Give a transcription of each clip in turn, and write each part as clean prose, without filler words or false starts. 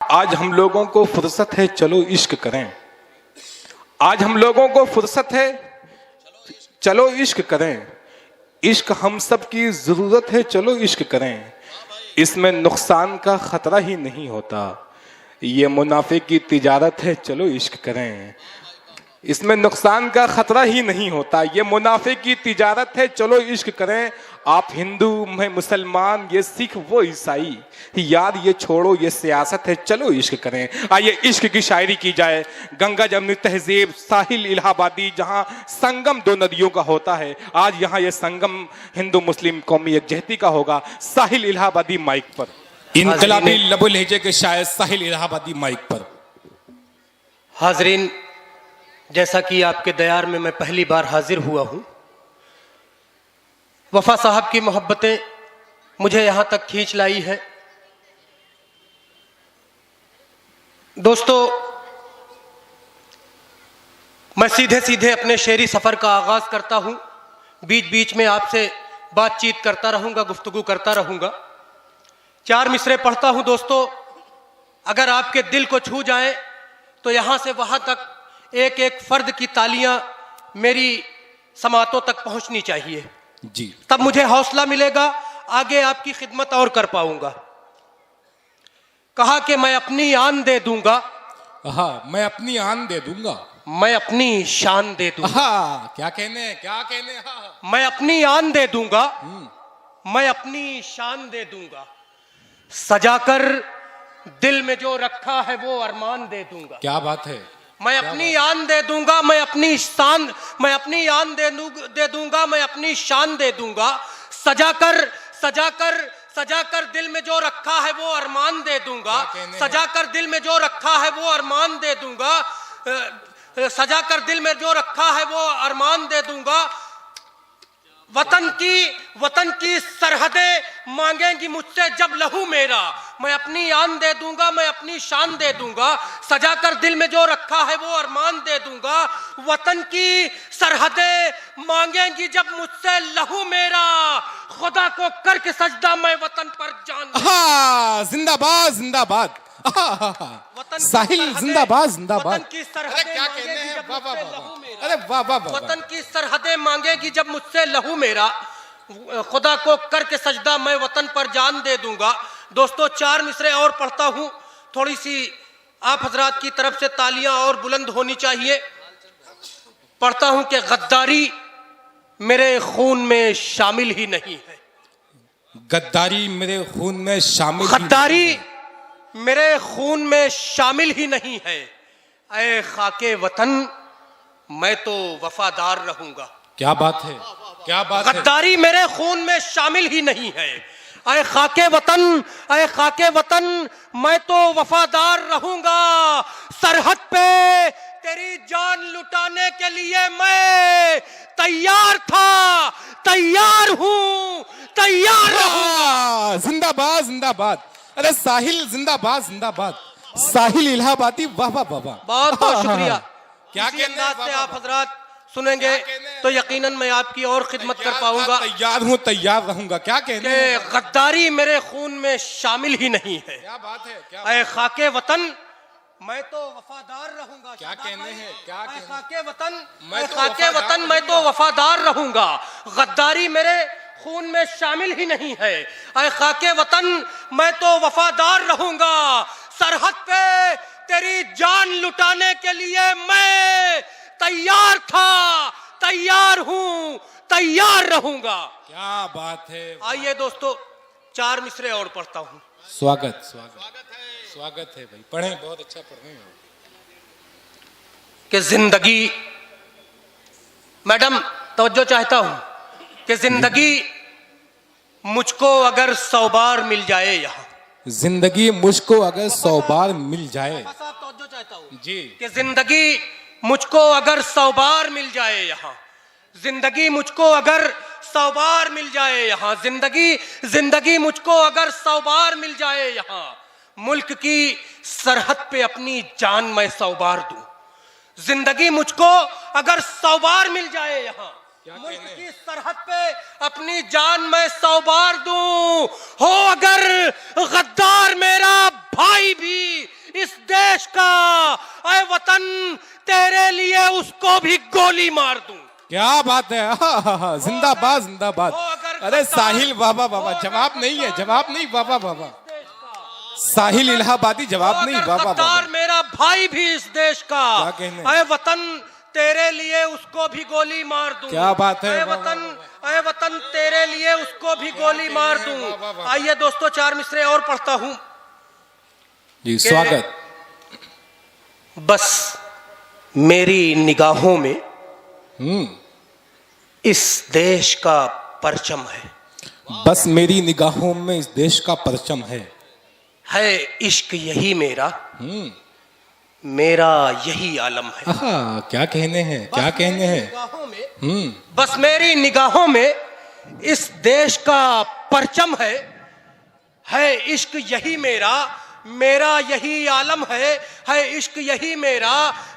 आज हम लोगों को फुर्सत है, चलो इश्क करें। आज हम लोगों को फुर्सत है, चलो इश्क करें। इश्क हम सब की जरूरत है, चलो इश्क करें। इसमें नुकसान का खतरा ही नहीं होता, ये मुनाफे की तिजारत है, चलो इश्क करें। इसमें नुकसान का खतरा ही नहीं होता, ये मुनाफे की तिजारत है, चलो इश्क करें। आप हिंदू, मैं मुसलमान, ये सिख वो ईसाई, यार ये छोड़ो ये सियासत है, चलो इश्क करें। आइए इश्क की शायरी की जाए। गंगा जमुनी तहजीब, साहिल इलाहाबादी, जहां संगम दो नदियों का होता है, आज यहाँ ये संगम हिंदू मुस्लिम कौमी यकजहती का होगा। साहिल इलाहाबादी माइक पर, इनकलाबी लबो लहजे के शायर साहिल इलाहाबादी माइक पर। हाजरीन, जैसा कि आपके दयार में मैं पहली बार हाजिर हुआ हूं, वफा साहब की मोहब्बतें मुझे यहां तक खींच लाई है। दोस्तों, मैं सीधे सीधे अपने शेरी सफर का आगाज करता हूं। बीच बीच में आपसे बातचीत करता रहूंगा, गुफ्तगू करता रहूंगा। 4 मिसरे पढ़ता हूं दोस्तों, अगर आपके दिल को छू जाए तो यहां से वहां तक एक एक फर्द की तालियां मेरी समातों तक पहुंचनी चाहिए जी, तब मुझे हौसला मिलेगा, आगे आपकी खिदमत और कर पाऊंगा। कहा कि मैं अपनी आन दे दूंगा, हाँ, मैं अपनी आन दे दूंगा, मैं अपनी शान दे दूंगा। हाँ, क्या कहने, क्या कहने, हाँ। मैं अपनी आन दे दूंगा, मैं अपनी शान दे दूंगा, सजाकर दिल में जो रखा है वो अरमान दे दूंगा। क्या बात है। मैं अपनी आन दे दूंगा, मैं अपनी शान, मैं अपनी आन दे दूंगा, मैं अपनी शान दे दूंगा, सजाकर सजाकर सजाकर दिल में जो रखा है वो अरमान दे दूंगा, सजाकर दिल में जो रखा है वो अरमान दे दूंगा, सजाकर दिल में जो रखा है वो अरमान दे दूंगा। वतन की सरहदें मांगेंगी मुझसे जब लहू मेरा, मैं अपनी आन दे दूंगा, मैं अपनी शान दे दूंगा, सजाकर दिल में जो रखा है वो अरमान दे दूंगा। वतन की सरहदें मांगेंगी जब मुझसे लहू मेरा, खुदा को करके सजदा मैं वतन पर जान। हाँ, जिंदाबाद जिंदाबाद, साहिल जिंदाबाद जिंदाबाद। वतन की सरहदें क्या कहने हैं, वाह वाह वाह, अरे वाह वाह वाह। वतन की सरहदें मांगेगी जब मुझसे लहू मेरा, खुदा को करके सजदा मैं वतन पर जान दे दूंगा। दोस्तों, 4 मिसरे और पढ़ता हूं, थोड़ी सी आप हजरात की तरफ से तालियां और बुलंद होनी चाहिए। पढ़ता हूं कि गद्दारी मेरे खून में शामिल ही नहीं है, गद्दारी मेरे खून में शामिल, गद्दारी मेरे खून में शामिल ही नहीं है, ऐ खाके वतन मैं तो वफादार रहूंगा। क्या बात है, क्या बात है। गद्दारी मेरे खून में शामिल ही नहीं है, ऐ खाके वतन, ऐ खाके वतन मैं तो वफादार रहूंगा। सरहद पे तेरी जान लुटाने के लिए मैं तैयार था, तैयार हूं, तैयार रहूंगा। जिंदाबाद जिंदाबाद, अरे साहिल जिंदाबाद जिंदाबाद, साहिल इलाहाबादी, वाह वाह वाह। बहुत बहुत शुक्रिया। क्या इसी अंदाज से आप हजरात सुनेंगे तो यकीनन मैं आपकी और खिदमत कर पाऊंगा। तैयार हूँ, तैयार रहूंगा। क्या कहने हैं, गद्दारी मेरे खून में शामिल ही नहीं है। क्या बात है, क्या ऐ खाके वतन मैं तो वफादार रहूंगा। क्या कहने हैं, क्या ऐ खाके वतन, मैं ऐ तो खाके वतन मैं तो वफादार रहूंगा। गद्दारी मेरे खून में शामिल ही नहीं है, ऐ खाके वतन मैं तो वफादार रहूंगा। सरहद पे तेरी जान लुटाने के लिए मैं तैयार था, तैयार हूं, तैयार रहूंगा। क्या बात है। आइए दोस्तों, 4 मिसरे और पढ़ता हूं। स्वागत स्वागत स्वागत है भाई, पढ़े, बहुत अच्छा पढ़ रहे हैं। कि जिंदगी, मैडम तवज्जो चाहता हूं कि जिंदगी मुझको अगर 100 बार मिल जाए यहाँ, जिंदगी मुझको अगर 100 बार मिल जाए, तवज्जो चाहता हूं जी, कि जिंदगी मुझको अगर 100 बार मिल जाए यहाँ, जिंदगी मुझको अगर 100 बार मिल जाए यहाँ, जिंदगी मुझको अगर 100 बार मिल जाए यहाँ, मुल्क की सरहद पे अपनी जान मैं 100 बार दूं। जिंदगी मुझको अगर 100 बार मिल जाए यहाँ, मुल्क की सरहद पे अपनी जान मैं 100 बार दूं। हो अगर गद्दार मेरा भाई भी वतन तेरे लिए उसको भी गोली मार दूं। क्या बात है, जिंदाबाद जिंदाबाद। वो अगर अरे गद्दार- साहिल बाबा बाबा, वो जवाब अगर नहीं है, गद्दार- जवाब नहीं बाबा बाबा। देश का- साहिल इलाहाबादी, जवाब नहीं अगर बाबा गद्दार बाबा। मेरा भाई भी इस देश का, क्या कहने? अय वतन तेरे लिए उसको भी गोली मार दूं। क्या बात है, अय वाह, वतन, अय वतन तेरे लिए उसको भी गोली मार कहने? वाह, वाह, दूं। वाह। आइए दोस्तों, चार मिसरे और पढ़ता हूं। जी स्वागत। बस मेरी निगाहों में इस देश का परचम है, बस मेरी निगाहों में इस देश का परचम है इश्क यही मेरा, मेरा यही आलम है। आहा, क्या कहने हैं, क्या कहने हैं। निगाहों में, बस मेरी निगाहों में इस देश का परचम है इश्क यही मेरा, मेरा यही आलम है इश्क यही मेरा,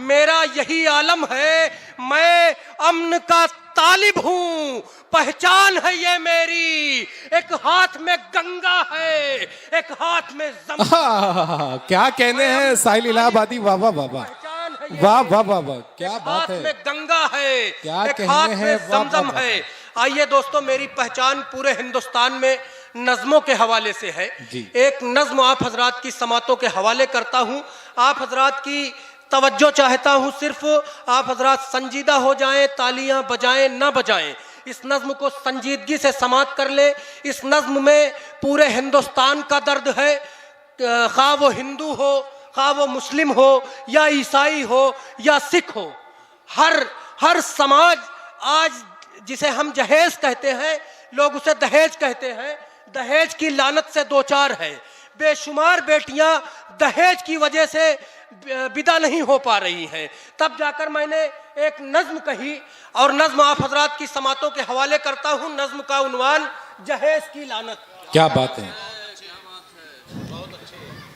मेरा यही आलम है। मैं अमन का तालिब हूं, पहचान है ये मेरी। एक हाथ में गंगा है, एक हाथ में आहा, क्या कहने हैं साहिल इलाहाबादी, वाह वाह वाह वाह, पहचान है ये वाह वाह वाह वाह, क्या एक बात हाथ है। में गंगा है, क्या एक कहने हाथ हैं, में वाह, जमजम वाह, है। आइए दोस्तों, मेरी पहचान पूरे हिंदुस्तान में नज्मों के हवाले से है। जी। एक नज्म आप हजरात की समातों के हवाले करता हूँ। आप हजरात की तवज्जो चाहता हूँ, सिर्फ आप हजरात संजीदा हो जाएं, तालियां बजाएं ना बजाएं। इस नज्म को संजीदगी से समात कर ले। इस नज्म में पूरे हिंदुस्तान का दर्द है, खा वो हिंदू हो, खा वो मुस्लिम हो, या ईसाई हो, या सिख हो। हर समाज आज, जिसे हम जहेज कहते हैं, लोग उसे दहेज कहते हैं, दहेज की लानत से दो चार है। बेशुमार बेटियां दहेज की वजह से विदा नहीं हो पा रही हैं। तब जाकर मैंने एक नज्म कही, और नज्म आप हजरात की समातों के हवाले करता हूं। नज्म का उन्वान जहेज की लानत। क्या बात है।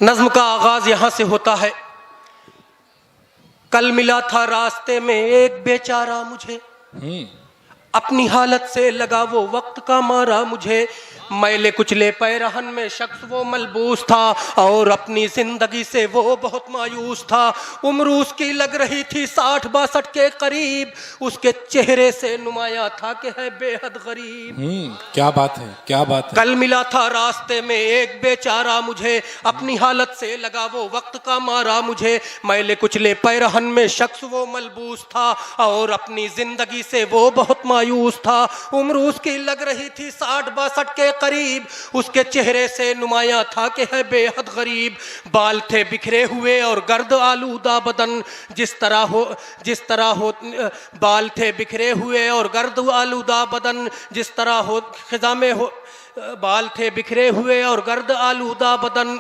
नज्म का आगाज यहां से होता है। कल मिला था रास्ते में एक बेचारा मुझे, अपनी हालत से लगा वो वक्त का मारा मुझे। मैले कुचले पैरहन में शख्स वो मलबूस था, और अपनी जिंदगी से वो बहुत मायूस था। उम्र उसकी लग रही थी 60-62 के करीब, उसके चेहरे से नुमाया था कि है बेहद गरीब। क्या बात है, क्या बात है। कल मिला था रास्ते में एक बेचारा मुझे, अपनी हालत से लगा वो वक्त का मारा मुझे। मैले कुचले पैरहन में शख्स वो मलबूस था, और अपनी जिंदगी से वो बहुत मायूस था। उम्र उसकी लग रही थी 60-62 के करीब, उसके चेहरे से नुमाया था कि है बेहद गरीब। बाल थे बिखरे हुए और गर्द आलूदा बदन, जिस तरह हो बाल थे बिखरे हुए और गर्द आलूदा बदन, जिस तरह हो खिजा में हो। बाल थे बिखरे हुए और गर्द आलूदा बदन।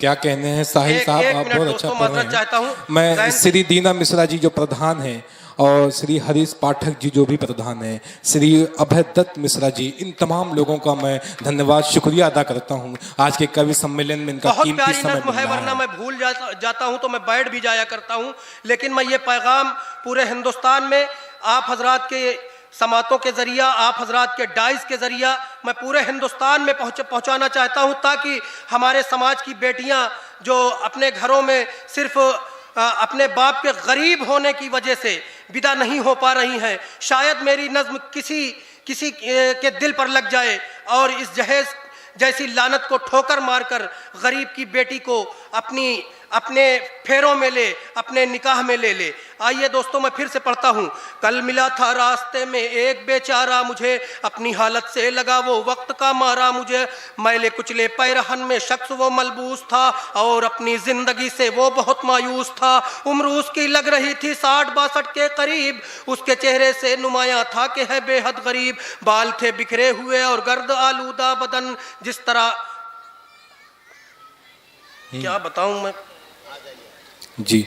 क्या कहने हैं साहिल साहब, आप बहुत अच्छा पढ़ रहे चाहता हूं। हैं। मैं श्री दीना मिश्रा जी जो प्रधान हैं, और श्री हरीश पाठक जी जो भी प्रधान हैं, श्री अभय दत्त मिश्रा जी, इन तमाम लोगों का मैं धन्यवाद शुक्रिया अदा करता हूं। आज के कवि सम्मेलन में इनका कीमती समय नज्म है, वरना मैं भूल जाता हूं तो मैं बैठ भी जाया करता हूं। लेकिन मैं ये पैगाम पूरे हिंदुस्तान में आप हजरात के समातों के जरिया, आप हजरात के डाइस के जरिया मैं पूरे हिंदुस्तान में पहुंचाना चाहता हूं, ताकि हमारे समाज की बेटियां जो अपने घरों में सिर्फ अपने बाप के गरीब होने की वजह से विदा नहीं हो पा रही हैं, शायद मेरी नज्म किसी के दिल पर लग जाए और इस जहेज जैसी लानत को ठोकर मारकर गरीब की बेटी को अपने फेरों में ले, अपने निकाह में ले। आइए दोस्तों, मैं फिर से पढ़ता हूँ। कल मिला था रास्ते में एक बेचारा मुझे, अपनी हालत से लगा वो वक्त का मारा मुझे। मैले कुचले पैरहन में शख्स वो मलबूस था, और अपनी जिंदगी से वो बहुत मायूस था। उम्र उसकी लग रही थी 60-62 के करीब, उसके चेहरे से नुमाया था कि है बेहद गरीब। बाल थे बिखरे हुए और गर्द आलूदा बदन, जिस तरह क्या बताऊं मैं जी।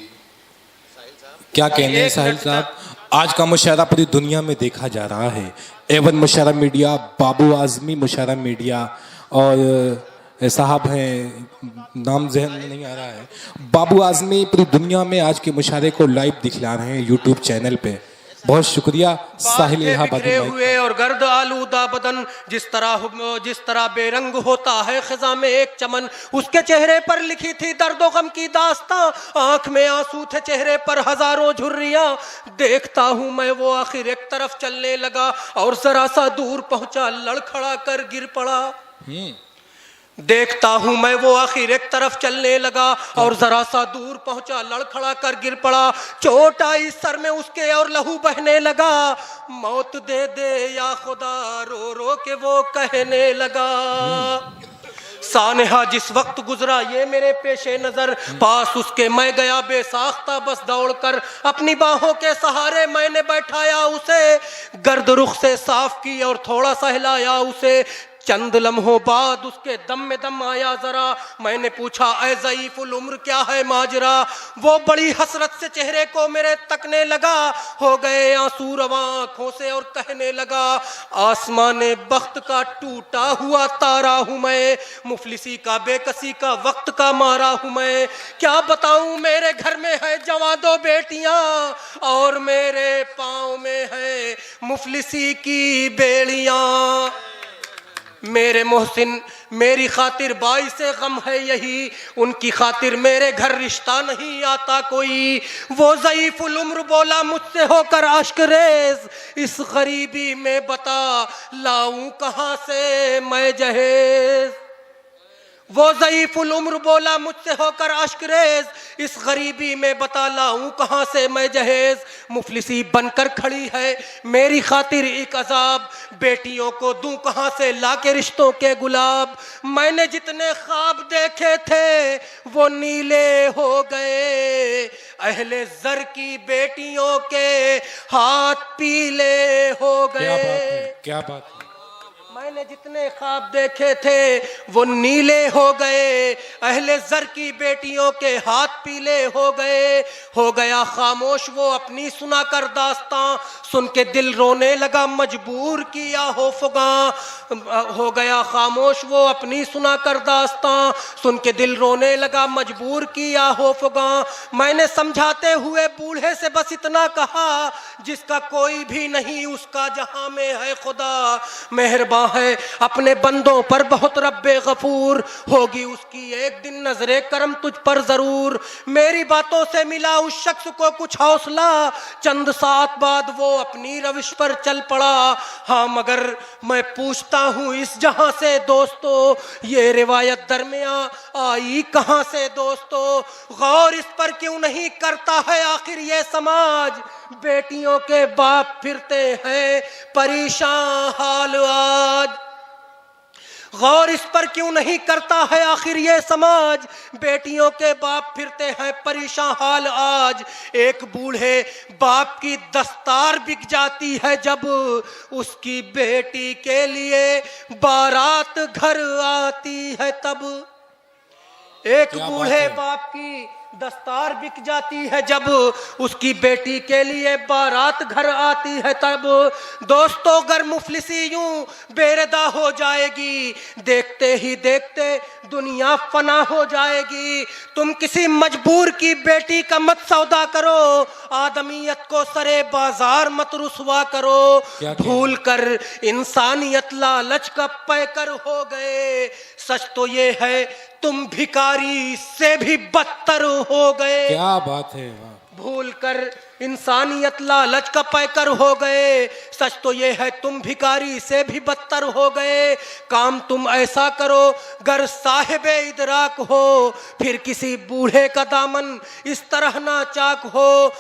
क्या कहने हैं साहिल साहब। आज का मुशायरा पूरी दुनिया में देखा जा रहा है। एवन मुशायरा मीडिया, बाबू आजमी मुशायरा मीडिया, और साहब हैं, नाम जहन में नहीं आ रहा है, बाबू आजमी पूरी दुनिया में आज के मुशायरे को लाइव दिखला रहे हैं यूट्यूब चैनल पे। बहुत शुक्रिया साहिल बातें इलाहाबादी बिखरे भाई। हुए और गर्द आलूदा बदन, जिस तरह बेरंग होता है खिजा में एक चमन, उसके चेहरे पर लिखी थी दर्दो गम की दास्तां, आंख में आंसू थे चेहरे पर हजारों झुर्रियां। देखता हूं मैं वो आखिर एक तरफ चलने लगा और जरा सा दूर पहुंचा लड़खड़ा कर गिर पड़ा। देखता हूं मैं वो आखिर एक तरफ चलने लगा और जरा सा दूर पहुंचा लड़खड़ा कर गिर पड़ा। चोट आई सर में उसके और लहू बहने लगा, मौत दे दे या खुदा रो रो के वो कहने लगा। सानेहा जिस वक्त गुजरा ये मेरे पेशे नजर, पास उसके मैं गया बेसाख्ता बस दौड़कर, अपनी बाहों के सहारे मैंने बैठाया उसे, गर्द रुख से साफ की और थोड़ा सा हिलाया उसे। चंद लम्हों बाद उसके दम में दम आया जरा, मैंने पूछा ऐ ज़ईफ़ुल उम्र क्या है माजरा। वो बड़ी हसरत से चेहरे को मेरे तकने लगा, हो गए आंसू रवा आंखों से और कहने लगा, आसमाने बख्त का टूटा हुआ तारा हूं मैं, मुफलिसी का बेकसी का वक्त का मारा हूं मैं। क्या बताऊं मेरे घर में है जवां दो बेटियां और मेरे पाँव में है मुफलिसी की बेड़ियां। मेरे मोहसिन मेरी खातिर बाइस से गम है यही, उनकी खातिर मेरे घर रिश्ता नहीं आता कोई। वो ज़ईफ़ुल उम्र बोला मुझसे होकर अश्क रेज़, इस गरीबी में बता लाऊं कहाँ से मैं जहेज। वो ज़ईफ़ुल उम्र बोला मुझसे होकर अश्क रेज़, इस गरीबी में बता लाऊं कहाँ से मैं जहेज। मुफलिसी बनकर खड़ी है मेरी खातिर एक अजाब, बेटियों को दूं कहाँ से लाके रिश्तों के गुलाब। मैंने जितने ख्वाब देखे थे वो नीले हो गए, अहले ज़र की बेटियों के हाथ पीले हो गए। क्या बात है। मैंने जितने ख्वाब देखे थे वो नीले हो गए, अहले ज़र की बेटियों के हाथ पीले हो गए। हो गया खामोश वो अपनी सुना कर दास्तां, सुन के दिल रोने लगा मजबूर किया हो फुगां। हो गया खामोश वो अपनी सुना कर दास्तां, सुन के दिल रोने लगा मजबूर किया हो फुगां। मैंने समझाते हुए बूढ़े से बस इतना कहा, जिसका कोई भी नहीं उसका जहां में है खुदा, मेहरबान है अपने बंदों पर बहुत रब्बे गफूर, होगी उसकी एक दिन नजरे करम तुझ पर जरूर। मेरी बातों से मिला उस शख्स को कुछ हौसला, चंद साथ बाद वो अपनी रविश पर चल पड़ा। हाँ मगर मैं पूछता हूँ इस जहां से दोस्तों, ये रिवायत दरमियां आई कहां से दोस्तों। गौर इस पर क्यों नहीं करता है आखिर ये समाज, बेटियों के बाप फिरते हैं परेशान हाल आज। गौर इस पर क्यों नहीं करता है आखिर ये समाज, बेटियों के बाप फिरते हैं परेशान हाल आज। एक बूढ़े बाप की दस्तार बिक जाती है जब उसकी बेटी के लिए बारात घर आती है तब। एक बूढ़े बाप की दस्तार बिक जाती है जब उसकी बेटी के लिए बारात घर आती है तब। दोस्तों अगर मुफलिसी यूं बेरदा हो जाएगी, देखते ही देखते दुनिया फना हो जाएगी। तुम किसी मजबूर की बेटी का मत सौदा करो, आदमियत को सरे बाजार मत रुसवा करो। भूल कर इंसानियत लालच का पैकर हो गए, सच तो ये है तुम भिखारी से भी बदतर हो गए। क्या बात है। भूल कर इंसानियत लालच का पैकर हो गए, सच तो ये है तुम भिखारी से भी बदतर हो गए। काम तुम ऐसा करो गर साहिबे इदराक हो, फिर किसी बूढ़े का दामन इस तरह ना चाक हो।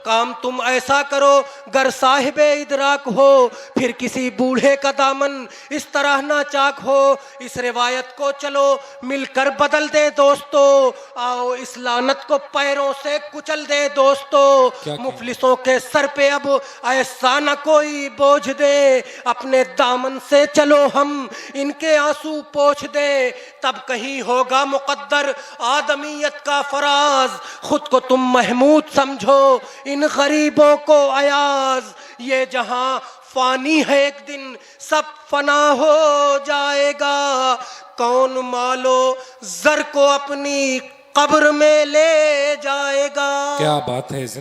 काम तुम ऐसा करो गर साहिबे इदराक हो, फिर किसी बूढ़े का दामन इस तरह ना चाक हो। इस रिवायत को चलो मिलकर बदल दे दोस्तों, आओ इस लानत को पैरों से कुचल दे दोस्तों। मुफलिसों के सर पे अब ऐसा न कोई बोझ दे, अपने दामन से चलो हम इनके आंसू पोंछ दे। तब कहीं होगा मुकद्दर आदमियत का फराज, खुद को तुम महमूद समझो इन गरीबों को अयाज। ये जहां फानी है एक दिन सब फना हो जाएगा, कौन मालो जर को अपनी कब्र में ले जाएगा। क्या बात है।